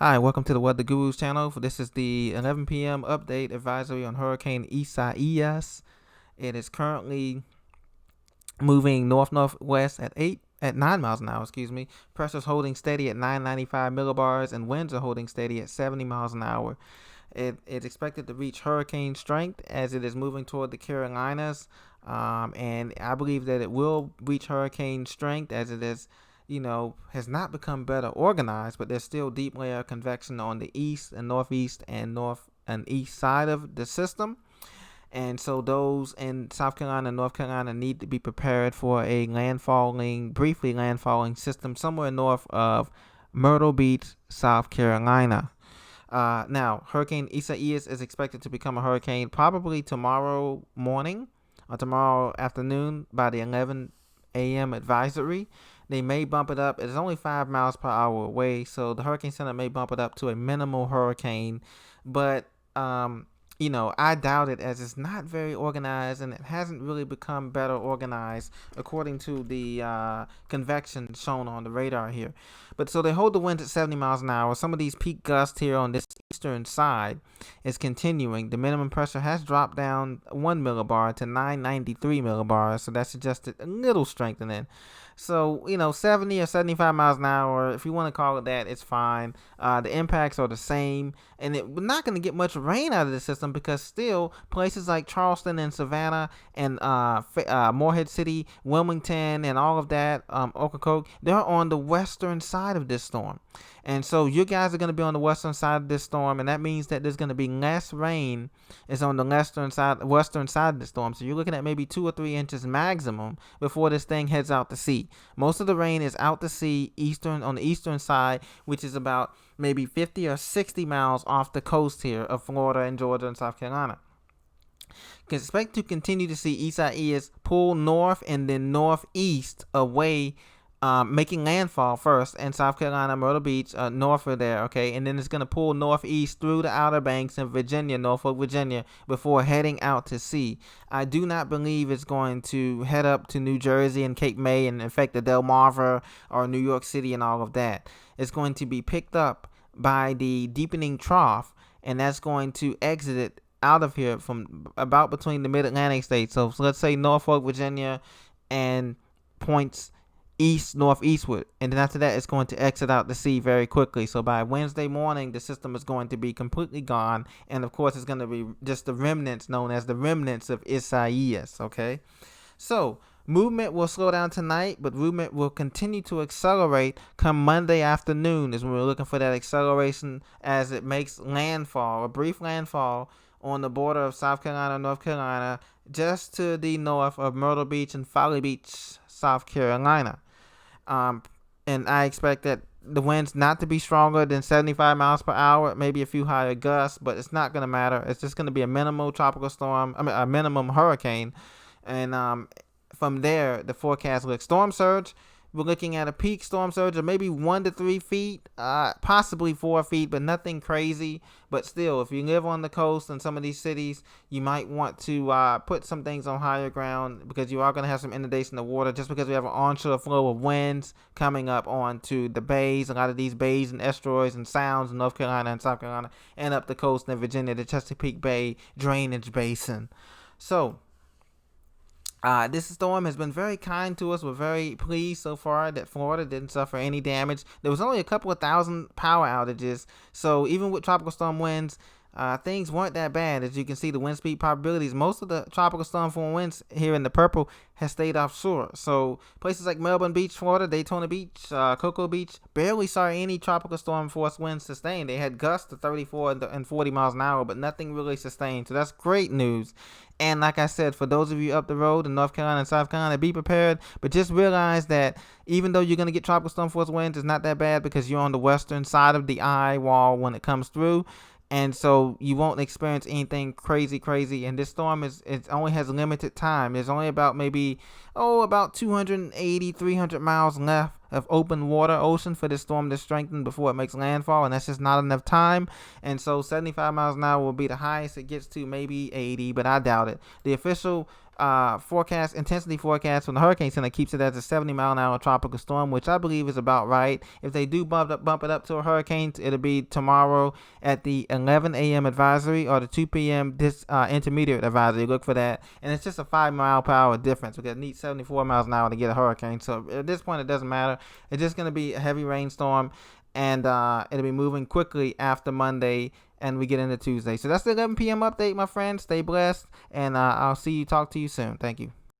Hi, welcome to the Weather Gurus channel. This is the 11 p.m. update advisory on Hurricane Isaias. It is currently moving north-northwest at 9 miles an hour, Pressure's holding steady at 995 millibars and winds are holding steady at 70 miles an hour. It is expected to reach hurricane strength as it is moving toward the Carolinas. And I believe that it will reach hurricane strength as it is, has not become better organized, but there's still deep layer of convection on the east and northeast and north and east side of the system. And so those in South Carolina and North Carolina need to be prepared for a briefly landfalling system somewhere north of Myrtle Beach, South Carolina. Now, Hurricane Isaias is expected to become a hurricane probably tomorrow morning or tomorrow afternoon by the 11 a.m. advisory. They may bump it up. It's only 5 miles per hour away, so the Hurricane Center may bump it up to a minimal hurricane. But, I doubt it as it's not very organized and it hasn't really become better organized according to the convection shown on the radar here. But so they hold the winds at 70 miles an hour. Some of these peak gusts here on this eastern side is continuing. The minimum pressure has dropped down 1 millibar to 993 millibars, so that suggested a little strengthening. So, 70 or 75 miles an hour, if you want to call it that, it's fine. The impacts are the same, and we're not going to get much rain out of the system because still places like Charleston and Savannah and Morehead City, Wilmington, and all of that, Ocracoke, they're on the western side of this storm. And so you guys are going to be on the western side of this storm, and that means that there's going to be less rain is on the western side of the storm. So you're looking at maybe 2 or 3 inches maximum before this thing heads out to sea. Most of the rain is out to sea on the eastern side, which is about maybe 50 or 60 miles off the coast here of Florida and Georgia and South Carolina. Can expect to continue to see Isaias pull north and then northeast away, making landfall first in South Carolina, Myrtle Beach, northward there, okay? And then it's going to pull northeast through the Outer Banks in Virginia, Norfolk, Virginia, before heading out to sea. I do not believe it's going to head up to New Jersey and Cape May and affect the Delmarva or New York City and all of that. It's going to be picked up by the deepening trough, and that's going to exit it out of here from about between the mid-Atlantic states. So let's say Norfolk, Virginia, and points northeastward, and then after that it's going to exit out the sea very quickly. So by Wednesday morning the system is going to be completely gone, and of course it's going to be just the remnants known as the remnants of Isaias. Okay, so movement will slow down tonight, but movement will continue to accelerate come Monday afternoon is when we're looking for that acceleration as it makes landfall, a brief landfall on the border of South Carolina and North Carolina, just to the north of Myrtle Beach and Folly Beach, South Carolina. And I expect that the winds not to be stronger than 75 miles per hour, maybe a few higher gusts, but it's not going to matter. It's just going to be a minimal tropical storm, a minimum hurricane. And from there, the forecast looks storm surge. We're looking at a peak storm surge of maybe 1 to 3 feet, possibly 4 feet, but nothing crazy. But still, if you live on the coast in some of these cities, you might want to put some things on higher ground because you are going to have some inundation of water just because we have an onshore flow of winds coming up onto the bays. A lot of these bays and estuaries and sounds in North Carolina and South Carolina and up the coast in Virginia, the Chesapeake Bay drainage basin. So this storm has been very kind to us. We're very pleased so far that Florida didn't suffer any damage. There was only a couple of thousand power outages. So even with tropical storm winds, things weren't that bad. As you can see, the wind speed probabilities, most of the tropical storm form winds here in the purple has stayed offshore. So places like Melbourne Beach, Florida, Daytona Beach, Cocoa Beach, barely saw any tropical storm force winds sustained. They had gusts of 34 and 40 miles an hour, but nothing really sustained. So that's great news. And like I said, for those of you up the road in North Carolina and South Carolina, be prepared. But just realize that even though you're going to get tropical storm force winds, it's not that bad because you're on the western side of the eye wall when it comes through. And so you won't experience anything crazy. And this storm it only has limited time. There's only about maybe about 280, 300 miles left of open water ocean for this storm to strengthen before it makes landfall, and that's just not enough time. And so 75 miles an hour will be the highest it gets to, maybe 80, but I doubt it. The official intensity forecast from the Hurricane Center keeps it as a 70-mile-an-hour tropical storm, which I believe is about right. If they do bump it up to a hurricane, it'll be tomorrow at the 11 a.m. advisory or the 2 p.m. Intermediate advisory. Look for that. And it's just a 5-mile-per-hour difference. We're going to need 74 miles an hour to get a hurricane. So at this point, it doesn't matter. It's just going to be a heavy rainstorm, and it'll be moving quickly after Monday, and we get into Tuesday. So that's the 11 p.m. update, my friends. Stay blessed, and I'll talk to you soon. Thank you.